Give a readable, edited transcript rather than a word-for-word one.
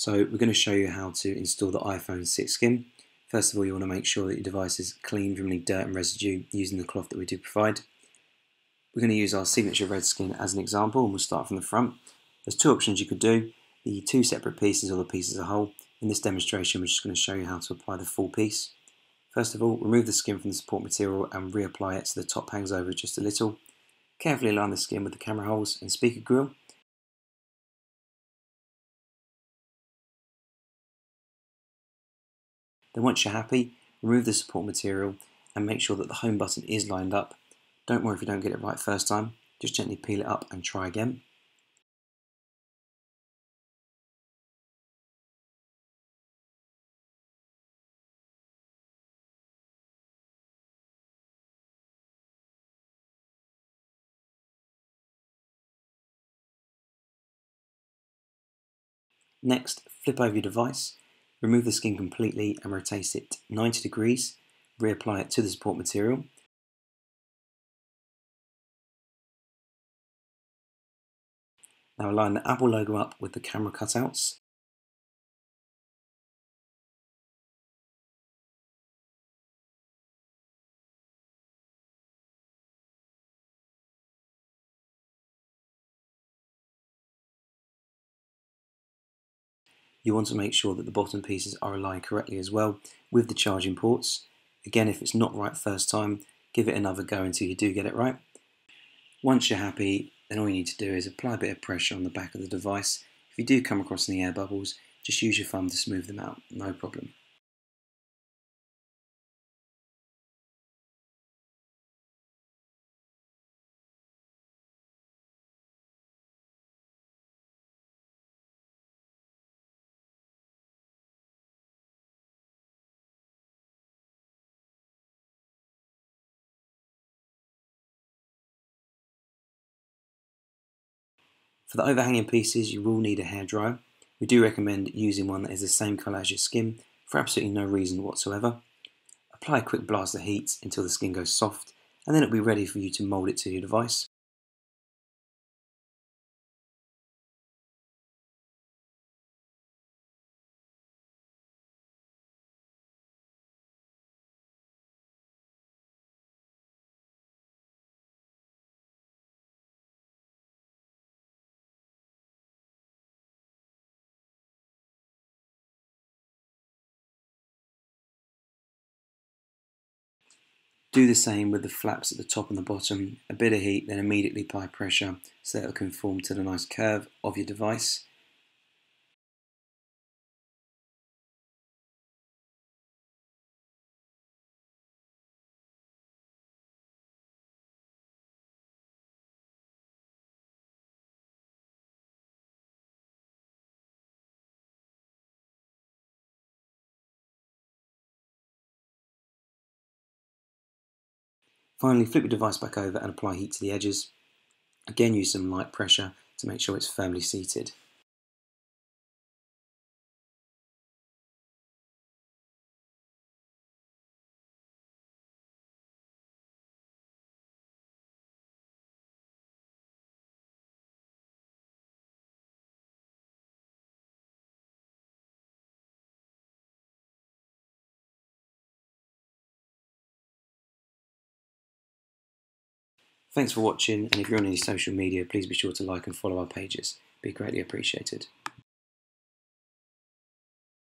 So we're going to show you how to install the iPhone 6 skin. First of all, you want to make sure that your device is clean from any dirt and residue using the cloth that we do provide. We're going to use our signature red skin as an example, and we'll start from the front. There's two options you could do, the two separate pieces or the piece as a whole. In this demonstration, we're just going to show you how to apply the full piece. First of all, remove the skin from the support material and reapply it so the top hangs over just a little. Carefully align the skin with the camera holes and speaker grill. Then once you're happy, remove the support material and make sure that the home button is lined up. Don't worry if you don't get it right first time, just gently peel it up and try again. Next, flip over your device, remove the skin completely and rotate it 90 degrees, reapply it to the support material. Now align the Apple logo up with the camera cutouts. You want to make sure that the bottom pieces are aligned correctly as well with the charging ports. Again, if it's not right first time, give it another go until you do get it right. Once you're happy, then all you need to do is apply a bit of pressure on the back of the device. If you do come across any air bubbles, just use your thumb to smooth them out, no problem. For the overhanging pieces, you will need a hairdryer. We do recommend using one that is the same colour as your skin for absolutely no reason whatsoever. Apply a quick blast of heat until the skin goes soft, and then it'll be ready for you to mould it to your device. Do the same with the flaps at the top and the bottom. A bit of heat, then immediately apply pressure so that it'll conform to the nice curve of your device. Finally, flip your device back over and apply heat to the edges. Again, use some light pressure to make sure it's firmly seated. Thanks for watching, and if you're on any social media, please be sure to like and follow our pages. It'd be greatly appreciated.